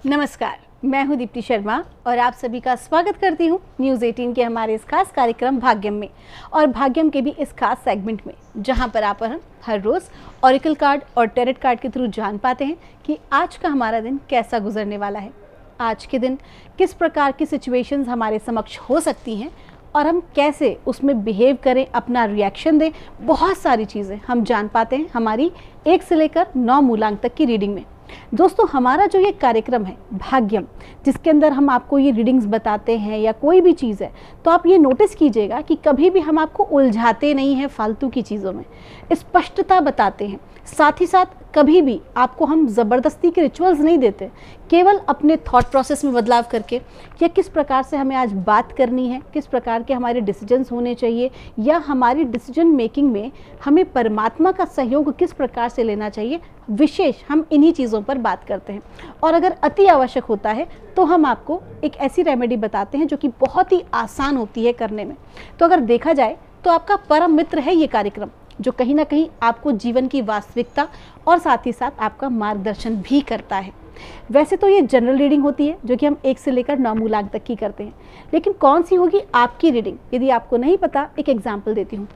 नमस्कार, मैं हूं दीप्ति शर्मा और आप सभी का स्वागत करती हूं न्यूज़ 18 के हमारे इस खास कार्यक्रम भाग्यम में और भाग्यम के भी इस खास सेगमेंट में, जहां पर आप हर रोज़ ऑरेकल कार्ड और टैरोट कार्ड के थ्रू जान पाते हैं कि आज का हमारा दिन कैसा गुजरने वाला है, आज के दिन किस प्रकार की सिचुएशंस हमारे समक्ष हो सकती हैं और हम कैसे उसमें बिहेव करें, अपना रिएक्शन दें। बहुत सारी चीज़ें हम जान पाते हैं हमारी 1 से लेकर 9 मूलांक तक की रीडिंग में। दोस्तों, हमारा जो ये कार्यक्रम है भाग्यम, जिसके अंदर हम आपको ये रीडिंग्स बताते हैं या कोई भी चीज़ है, तो आप ये नोटिस कीजिएगा कि कभी भी हम आपको उलझाते नहीं हैं फालतू की चीज़ों में, स्पष्टता बताते हैं। साथ ही साथ कभी भी आपको हम ज़बरदस्ती के रिचुअल्स नहीं देते, केवल अपने थॉट प्रोसेस में बदलाव करके या किस प्रकार से हमें आज बात करनी है, किस प्रकार के हमारे डिसीजंस होने चाहिए या हमारी डिसीजन मेकिंग में हमें परमात्मा का सहयोग किस प्रकार से लेना चाहिए, विशेष हम इन्हीं चीज़ों पर बात करते हैं। और अगर अति आवश्यक होता है तो हम आपको एक ऐसी रेमेडी बताते हैं जो कि बहुत ही आसान होती है करने में। तो अगर देखा जाए तो आपका परम मित्र है ये कार्यक्रम, जो कहीं ना कहीं आपको जीवन की वास्तविकता और साथ ही साथ आपका मार्गदर्शन भी करता है। वैसे तो ये जनरल रीडिंग होती है जो कि हम 1 से लेकर 9 मूलांक तक की करते हैं, लेकिन कौन सी होगी आपकी रीडिंग, यदि आपको नहीं पता, एक एग्जाम्पल देती हूँ।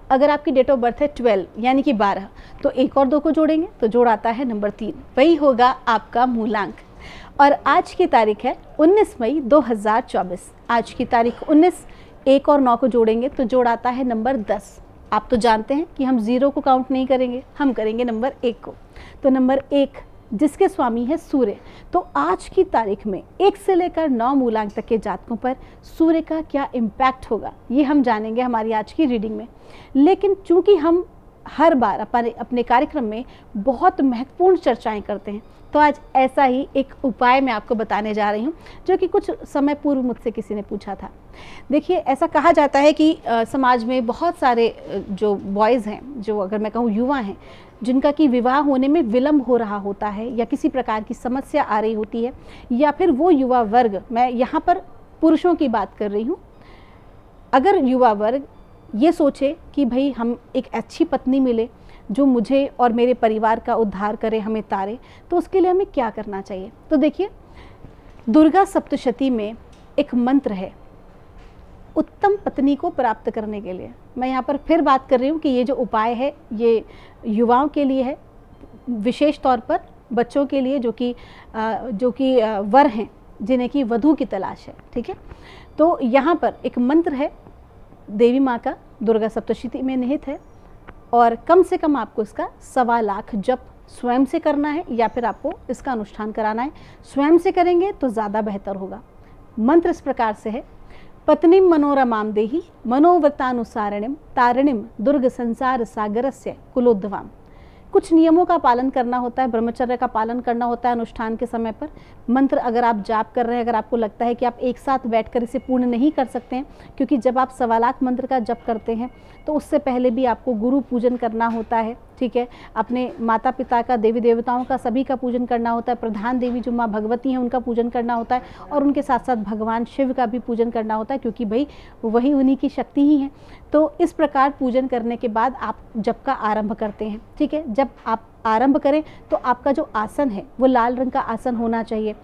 अगर आपकी डेट ऑफ बर्थ है 12 यानी कि 12, तो 1 और 2 को जोड़ेंगे तो जोड़ आता है नंबर 3, वही होगा आपका मूलांक। और आज की तारीख है 19 मई 2024। आज की तारीख 19, 1 और 9 को जोड़ेंगे तो जोड़ आता है नंबर 10। आप तो जानते हैं कि हम 0 को काउंट नहीं करेंगे, हम करेंगे नंबर 1 को। तो नंबर 1 जिसके स्वामी है सूर्य, तो आज की तारीख में 1 से लेकर 9 मूलांक तक के जातकों पर सूर्य का क्या इम्पैक्ट होगा, ये हम जानेंगे हमारी आज की रीडिंग में। लेकिन चूंकि हम हर बार अपने कार्यक्रम में बहुत महत्वपूर्ण चर्चाएं करते हैं, तो आज ऐसा ही एक उपाय मैं आपको बताने जा रही हूँ जो कि कुछ समय पूर्व मुझसे किसी ने पूछा था। देखिए, ऐसा कहा जाता है कि समाज में बहुत सारे जो बॉयज़ हैं, जो अगर मैं कहूँ युवा हैं, जिनका कि विवाह होने में विलंब हो रहा होता है या किसी प्रकार की समस्या आ रही होती है, या फिर वो युवा वर्ग, मैं यहाँ पर पुरुषों की बात कर रही हूँ, अगर युवा वर्ग ये सोचे कि भाई हम एक अच्छी पत्नी मिले जो मुझे और मेरे परिवार का उद्धार करे, हमें तारे, तो उसके लिए हमें क्या करना चाहिए। तो देखिए, दुर्गा सप्तशती में एक मंत्र है उत्तम पत्नी को प्राप्त करने के लिए। मैं यहाँ पर फिर बात कर रही हूँ कि ये जो उपाय है ये युवाओं के लिए है, विशेष तौर पर बच्चों के लिए जो कि वर हैं, जिन्हें की वधू की तलाश है। ठीक है, तो यहाँ पर एक मंत्र है देवी माँ का, दुर्गा सप्तशती में निहित है, और कम से कम आपको इसका 1.25 लाख जप स्वयं से करना है या फिर आपको इसका अनुष्ठान कराना है। स्वयं से करेंगे तो ज़्यादा बेहतर होगा। मंत्र इस प्रकार से है, पत्नीम मनोरमाम देहि मनोव्रतानुसारिणीम तारिणीम दुर्ग संसार सागरस्य कुलोद्भवाम। कुछ नियमों का पालन करना होता है, ब्रह्मचर्य का पालन करना होता है अनुष्ठान के समय पर। मंत्र अगर आप जाप कर रहे हैं, अगर आपको लगता है कि आप एक साथ बैठकर इसे पूर्ण नहीं कर सकते हैं, क्योंकि जब आप 1.25 लाख मंत्र का जप करते हैं तो उससे पहले भी आपको गुरु पूजन करना होता है। ठीक है, अपने माता पिता का, देवी देवताओं का, सभी का पूजन करना होता है। प्रधान देवी जो माँ भगवती हैं उनका पूजन करना होता है, और उनके साथ साथ भगवान शिव का भी पूजन करना होता है, क्योंकि भाई वही उन्हीं की शक्ति ही है। तो इस प्रकार पूजन करने के बाद आप जप का आरंभ करते हैं। ठीक है, जब आप आरंभ करें तो आपका जो आसन है वो लाल रंग का आसन होना चाहिए।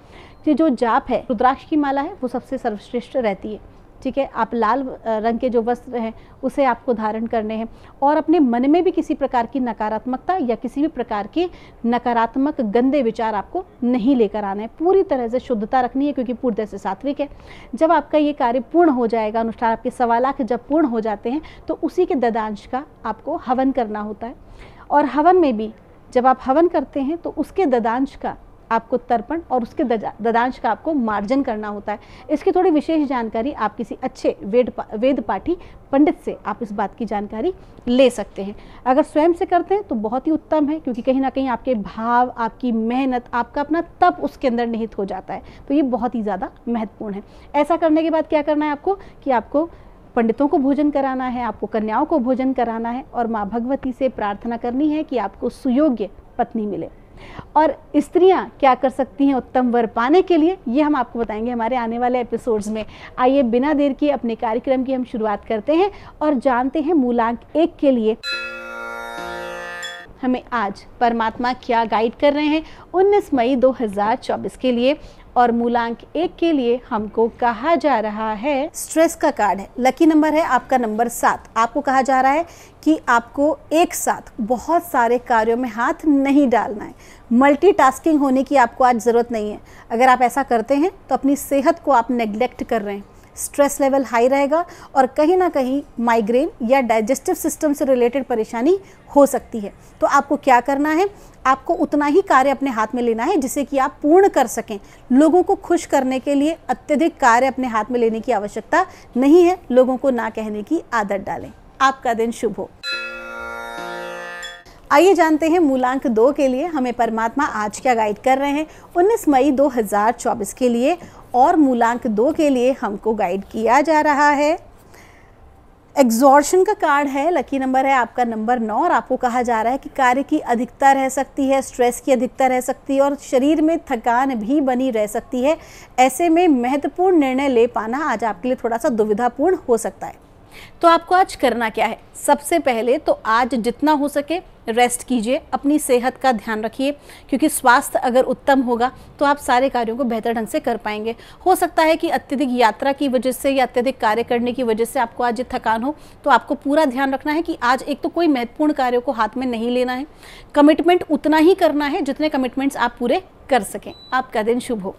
कि जो जाप है, रुद्राक्ष की माला है, वो सबसे सर्वश्रेष्ठ रहती है। ठीक है, आप लाल रंग के जो वस्त्र हैं उसे आपको धारण करने हैं, और अपने मन में भी किसी प्रकार की नकारात्मकता या किसी भी प्रकार के नकारात्मक गंदे विचार आपको नहीं लेकर आना है। पूरी तरह से शुद्धता रखनी है, क्योंकि पूर्णतः से सात्विक है। जब आपका ये कार्य पूर्ण हो जाएगा, अनुष्ठान आपके 1.25 लाख जब पूर्ण हो जाते हैं, तो उसी के ददांश का आपको हवन करना होता है। और हवन में भी जब आप हवन करते हैं तो उसके ददांश का आपको तर्पण और उसके ददांश का आपको मार्जन करना होता है। इसकी थोड़ी विशेष जानकारी आप किसी अच्छे वेद पाठी पंडित से आप इस बात की जानकारी ले सकते हैं। अगर स्वयं से करते हैं तो बहुत ही उत्तम है, क्योंकि कहीं ना कहीं आपके भाव, आपकी मेहनत, आपका अपना तप उसके अंदर निहित हो जाता है। तो ये बहुत ही ज़्यादा महत्वपूर्ण है। ऐसा करने के बाद क्या करना है आपको, कि आपको पंडितों को भोजन कराना है, आपको कन्याओं को भोजन कराना है, और माँ भगवती से प्रार्थना करनी है कि आपको सुयोग्य पत्नी मिले। और स्त्रियां क्या कर सकती हैं उत्तम वर पाने के लिए, ये हम आपको बताएंगे हमारे आने वाले एपिसोड्स में। आइए बिना देर किए अपने कार्यक्रम की हम शुरुआत करते हैं और जानते हैं मूलांक 1 के लिए हमें आज परमात्मा क्या गाइड कर रहे हैं 19 मई 2024 के लिए। और मूलांक 1 के लिए हमको कहा जा रहा है, स्ट्रेस का कार्ड है, लकी नंबर है आपका नंबर 7। आपको कहा जा रहा है कि आपको एक साथ बहुत सारे कार्यों में हाथ नहीं डालना है। मल्टीटास्किंग होने की आपको आज ज़रूरत नहीं है। अगर आप ऐसा करते हैं तो अपनी सेहत को आप नेग्लेक्ट कर रहे हैं। स्ट्रेस लेवल हाई रहेगा और कहीं ना कहीं माइग्रेन या डाइजेस्टिव सिस्टम से रिलेटेड परेशानी हो सकती है। तो आपको क्या करना है, आपको उतना ही कार्य अपने हाथ में लेना है जिसे कि आप पूर्ण कर सकें। लोगों को खुश करने के लिए अत्यधिक कार्य अपने हाथ में लेने की आवश्यकता नहीं है। लोगों को ना कहने की आदत डालें। आपका दिन शुभ हो। आइए जानते हैं मूलांक 2 के लिए हमें परमात्मा आज क्या गाइड कर रहे हैं 19 मई 2024 के लिए। और मूलांक 2 के लिए हमको गाइड किया जा रहा है, एग्जॉर्शन का कार्ड है, लकी नंबर है आपका नंबर 9। और आपको कहा जा रहा है कि कार्य की अधिकता रह सकती है, स्ट्रेस की अधिकता रह सकती है और शरीर में थकान भी बनी रह सकती है। ऐसे में महत्वपूर्ण निर्णय ले पाना आज आपके लिए थोड़ा सा दुविधापूर्ण हो सकता है। तो आपको आज करना क्या है, सबसे पहले तो आज जितना हो सके रेस्ट कीजिए, अपनी सेहत का ध्यान रखिए, क्योंकि स्वास्थ्य अगर उत्तम होगा तो आप सारे कार्यों को बेहतर ढंग से कर पाएंगे। हो सकता है कि अत्यधिक यात्रा की वजह से या अत्यधिक कार्य करने की वजह से आपको आज थकान हो, तो आपको पूरा ध्यान रखना है कि आज एक तो कोई महत्वपूर्ण कार्यों को हाथ में नहीं लेना है। कमिटमेंट उतना ही करना है जितने कमिटमेंट्स आप पूरे कर सकें। आपका दिन शुभ हो।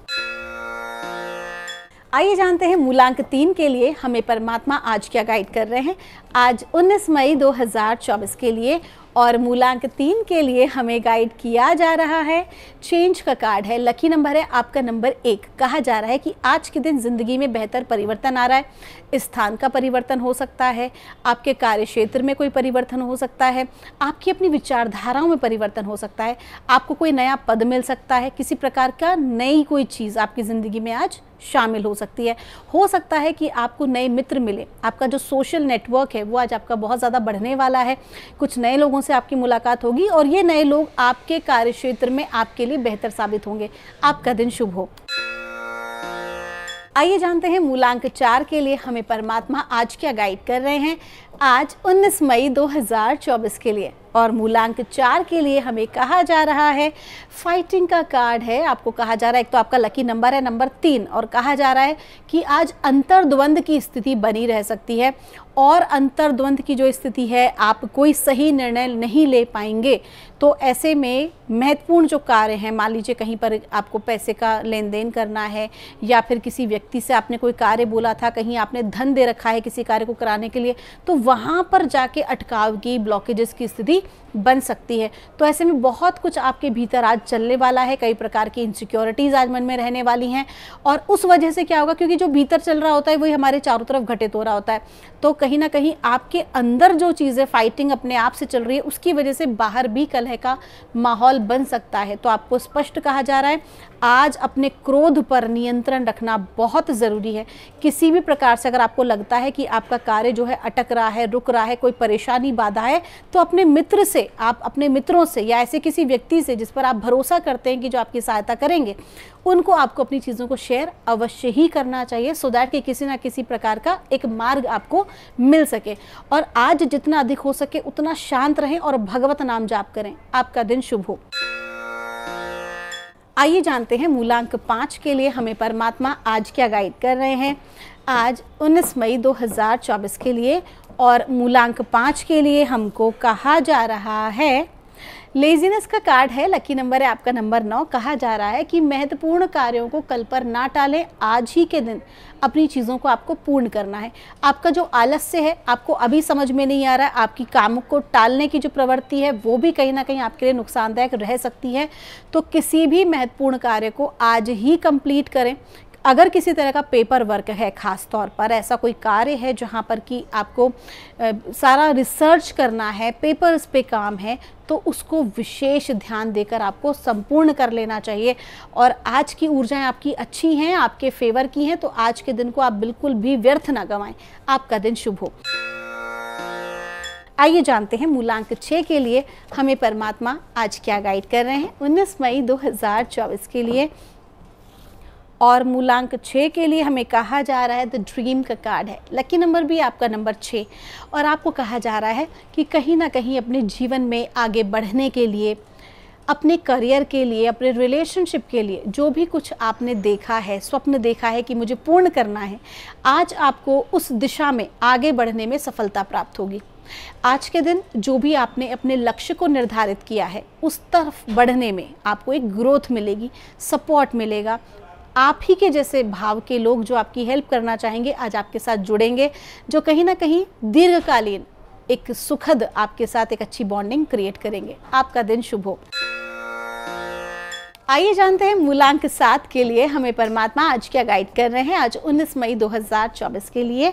आइए जानते हैं मूलांक 3 के लिए हमें परमात्मा आज क्या गाइड कर रहे हैं आज 19 मई 2024 के लिए। और मूलांक 3 के लिए हमें गाइड किया जा रहा है, चेंज का कार्ड है, लकी नंबर है आपका नंबर 1। कहा जा रहा है कि आज के दिन ज़िंदगी में बेहतर परिवर्तन आ रहा है। स्थान का परिवर्तन हो सकता है, आपके कार्य क्षेत्र में कोई परिवर्तन हो सकता है, आपकी अपनी विचारधाराओं में परिवर्तन हो सकता है, आपको कोई नया पद मिल सकता है, किसी प्रकार का नई कोई चीज़ आपकी ज़िंदगी में आज शामिल हो सकती है। हो सकता है कि आपको नए मित्र मिले, आपका जो सोशल नेटवर्क है वो आज आपका बहुत ज़्यादा बढ़ने वाला है। कुछ नए लोगों से आपकी मुलाकात होगी और ये नए लोग आपके कार्य क्षेत्र में आपके लिए बेहतर साबित होंगे। आपका दिन शुभ हो। आइए जानते हैं मूलांक 4 के लिए हमें परमात्मा आज क्या गाइड कर रहे हैं आज 19 मई 2024 के लिए। और मूलांक 4 के लिए हमें कहा जा रहा है, फाइटिंग का कार्ड है। आपको कहा जा रहा है, एक तो आपका लकी नंबर है नंबर 3 और कहा जा रहा है कि आज अंतर्द्वंद की स्थिति बनी रह सकती है। और अंतर्द्वंद की जो स्थिति है, आप कोई सही निर्णय नहीं ले पाएंगे। तो ऐसे में महत्वपूर्ण जो कार्य हैं, मान लीजिए कहीं पर आपको पैसे का लेन देन करना है या फिर किसी व्यक्ति से आपने कोई कार्य बोला था, कहीं आपने धन दे रखा है किसी कार्य को कराने के लिए, तो वहाँ पर जाके अटकाव की, ब्लॉकेजेस की स्थिति बन सकती है। तो ऐसे में बहुत कुछ आपके भीतर आज चलने वाला है, कई प्रकार की इनसिक्योरिटीज़ आज मन में रहने वाली हैं। और उस वजह से क्या होगा, क्योंकि जो भीतर चल रहा होता है वही हमारे चारों तरफ घटित हो रहा होता है, तो कहीं ना कहीं आपके अंदर जो चीज़ें फाइटिंग अपने आप से चल रही है उसकी वजह से बाहर भी कलह का माहौल बन सकता है। तो आपको स्पष्ट कहा जा रहा है, आज अपने क्रोध पर नियंत्रण रखना बहुत ज़रूरी है। किसी भी प्रकार से अगर आपको लगता है कि आपका कार्य जो है अटक रहा है, रुक रहा है, कोई परेशानी बाधा है, तो अपने मित्र से, आप अपने मित्रों से या ऐसे किसी व्यक्ति से जिस पर आप भरोसा करते हैं कि जो आपकी सहायता करेंगे, उनको आपको अपनी चीज़ों को शेयर अवश्य ही करना चाहिए, सो दैट कि किसी ना किसी प्रकार का एक मार्ग आपको मिल सके। और आज जितना अधिक हो सके उतना शांत रहें और भगवत नाम जाप करें। आपका दिन शुभ हो। आइए जानते हैं मूलांक 5 के लिए हमें परमात्मा आज क्या गाइड कर रहे हैं आज 19 मई 2024 के लिए। और मूलांक 5 के लिए हमको कहा जा रहा है, लेजीनेस का कार्ड है, लकी नंबर है आपका नंबर 9। कहा जा रहा है कि महत्वपूर्ण कार्यों को कल पर ना टालें, आज ही के दिन अपनी चीज़ों को आपको पूर्ण करना है। आपका जो आलस्य है, आपको अभी समझ में नहीं आ रहा है, आपकी कामों को टालने की जो प्रवृत्ति है वो भी कहीं ना कहीं आपके लिए नुकसानदायक रह सकती है। तो किसी भी महत्वपूर्ण कार्य को आज ही कंप्लीट करें। अगर किसी तरह का पेपर वर्क है, ख़ास तौर पर ऐसा कोई कार्य है जहाँ पर कि आपको सारा रिसर्च करना है, पेपर्स पे काम है, तो उसको विशेष ध्यान देकर आपको संपूर्ण कर लेना चाहिए। और आज की ऊर्जाएं आपकी अच्छी हैं, आपके फेवर की हैं, तो आज के दिन को आप बिल्कुल भी व्यर्थ ना गंवाएं। आपका दिन शुभ हो। आइए जानते हैं मूलांक 6 के लिए हमें परमात्मा आज क्या गाइड कर रहे हैं 19 मई 2024 के लिए। और मूलांक 6 के लिए हमें कहा जा रहा है द ड्रीम का कार्ड है। लकी नंबर भी आपका नंबर 6 और आपको कहा जा रहा है कि कहीं ना कहीं अपने जीवन में आगे बढ़ने के लिए, अपने करियर के लिए, अपने रिलेशनशिप के लिए जो भी कुछ आपने देखा है, स्वप्न देखा है कि मुझे पूर्ण करना है, आज आपको उस दिशा में आगे बढ़ने में सफलता प्राप्त होगी। आज के दिन जो भी आपने अपने लक्ष्य को निर्धारित किया है उस तरफ बढ़ने में आपको एक ग्रोथ मिलेगी, सपोर्ट मिलेगा। आप ही के जैसे भाव के लोग जो आपकी हेल्प करना चाहेंगे आज आपके साथ जुड़ेंगे, जो कहीं ना कहीं दीर्घकालीन एक सुखद आपके साथ एक अच्छी बॉन्डिंग क्रिएट करेंगे। आपका दिन शुभ हो। आइए जानते हैं मूलांक 7 के लिए हमें परमात्मा आज क्या गाइड कर रहे हैं, आज 19 मई 2024 के लिए।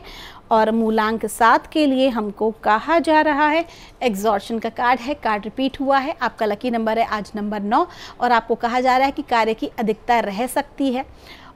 और मूलांक 7 के लिए हमको कहा जा रहा है एग्जॉर्शन का कार्ड है, कार्ड रिपीट हुआ है। आपका लकी नंबर है आज नंबर 9 और आपको कहा जा रहा है कि कार्य की अधिकता रह सकती है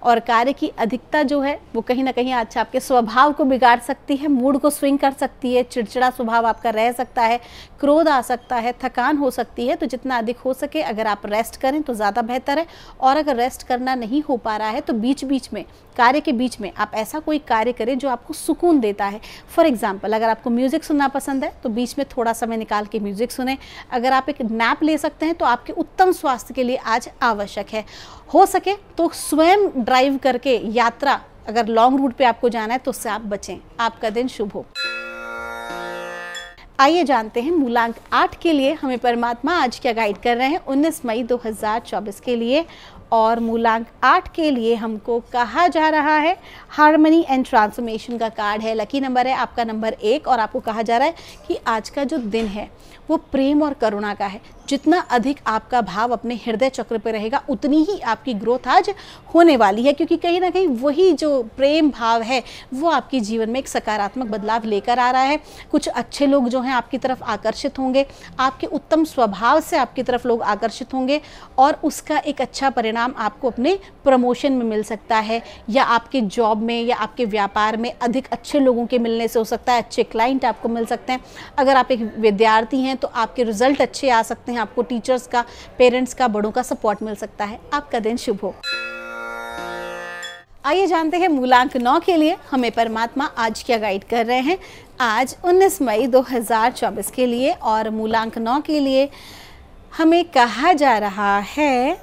और कार्य की अधिकता जो है वो कहीं ना कहीं आज आपके स्वभाव को बिगाड़ सकती है, मूड को स्विंग कर सकती है, चिड़चिड़ा स्वभाव आपका रह सकता है, क्रोध आ सकता है, थकान हो सकती है। तो जितना अधिक हो सके अगर आप रेस्ट करें तो ज़्यादा बेहतर है। और अगर रेस्ट करना नहीं हो पा रहा है तो बीच बीच में, कार्य के बीच में आप ऐसा कोई कार्य करें जो आपको सुकून देता है। फॉर एग्जाम्पल, अगर आपको म्यूज़िक सुनना पसंद है तो बीच में थोड़ा समय निकाल के म्यूज़िक सुने। अगर आप एक नैप ले सकते हैं तो आपके उत्तम स्वास्थ्य के लिए आज आवश्यक है। हो सके तो स्वयं ड्राइव करके यात्रा, अगर लॉन्ग रूट पे आपको जाना है तो उससे आप बचें। आपका दिन शुभ हो। आइए जानते हैं मूलांक 8 के लिए हमें परमात्मा आज क्या गाइड कर रहे हैं 19 मई 2024 के लिए। और मूलांक 8 के लिए हमको कहा जा रहा है हार्मनी एंड ट्रांसफॉर्मेशन का कार्ड है। लकी नंबर है आपका नंबर 1 और आपको कहा जा रहा है कि आज का जो दिन है वो प्रेम और करुणा का है। जितना अधिक आपका भाव अपने हृदय चक्र पे रहेगा उतनी ही आपकी ग्रोथ आज होने वाली है, क्योंकि कहीं ना कहीं वही जो प्रेम भाव है वो आपके जीवन में एक सकारात्मक बदलाव लेकर आ रहा है। कुछ अच्छे लोग जो हैं आपकी तरफ आकर्षित होंगे, आपके उत्तम स्वभाव से आपकी तरफ लोग आकर्षित होंगे और उसका एक अच्छा परिणाम आपको अपने प्रमोशन में मिल सकता है, या आपके जॉब में या आपके व्यापार में अधिक अच्छे लोगों के मिलने से हो सकता है, अच्छे क्लाइंट आपको मिल सकते हैं। अगर आप एक विद्यार्थी हैं तो आपके रिजल्ट अच्छे आ सकते हैं, आपको टीचर्स का, पेरेंट्स का, बड़ों का सपोर्ट मिल सकता है। आपका दिन शुभ हो। आइए जानते हैं मूलांक 9 के लिए हमें परमात्मा आज क्या गाइड कर रहे हैं आज 19 मई 2024 के लिए। और मूलांक 9 के लिए हमें कहा जा रहा है,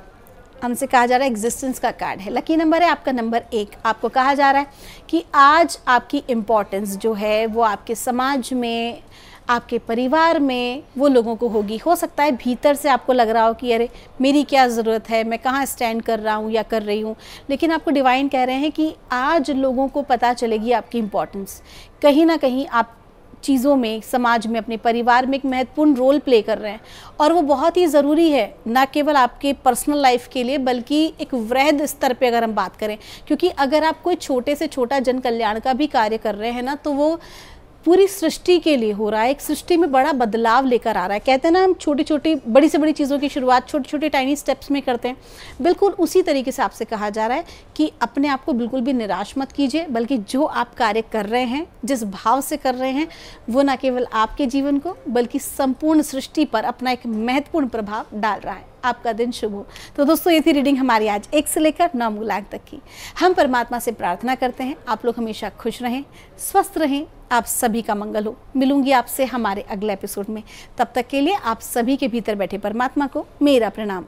हमसे कहा जा रहा है एग्जिस्टेंस का कार्ड है। लकी नंबर है आपका नंबर 1। आपको कहा जा रहा है कि आज आपकी इम्पोर्टेंस जो है वो आपके समाज में, आपके परिवार में वो लोगों को होगी। हो सकता है भीतर से आपको लग रहा हो कि अरे मेरी क्या ज़रूरत है, मैं कहाँ स्टैंड कर रहा हूँ या कर रही हूँ, लेकिन आपको डिवाइन कह रहे हैं कि आज लोगों को पता चलेगी आपकी इम्पोर्टेंस। कहीं ना कहीं आप चीज़ों में, समाज में, अपने परिवार में एक महत्वपूर्ण रोल प्ले कर रहे हैं और वो बहुत ही ज़रूरी है, ना केवल आपके पर्सनल लाइफ के लिए बल्कि एक वृहद स्तर पे अगर हम बात करें। क्योंकि अगर आप कोई छोटे से छोटा जन कल्याण का भी कार्य कर रहे हैं ना तो वो पूरी सृष्टि के लिए हो रहा है, एक सृष्टि में बड़ा बदलाव लेकर आ रहा है। कहते हैं ना हम छोटी छोटी, बड़ी से बड़ी चीज़ों की शुरुआत छोटे छोटे टाइनी स्टेप्स में करते हैं, बिल्कुल उसी तरीके से आपसे कहा जा रहा है कि अपने आप को बिल्कुल भी निराश मत कीजिए, बल्कि जो आप कार्य कर रहे हैं, जिस भाव से कर रहे हैं, वो न केवल आपके जीवन को बल्कि संपूर्ण सृष्टि पर अपना एक महत्वपूर्ण प्रभाव डाल रहा है। आपका दिन शुभ हो। तो दोस्तों, ये थी रीडिंग हमारी आज 1 से लेकर 9 मूलांक तक की। हम परमात्मा से प्रार्थना करते हैं आप लोग हमेशा खुश रहें, स्वस्थ रहें, आप सभी का मंगल हो। मिलूंगी आपसे हमारे अगले एपिसोड में। तब तक के लिए आप सभी के भीतर बैठे परमात्मा को मेरा प्रणाम।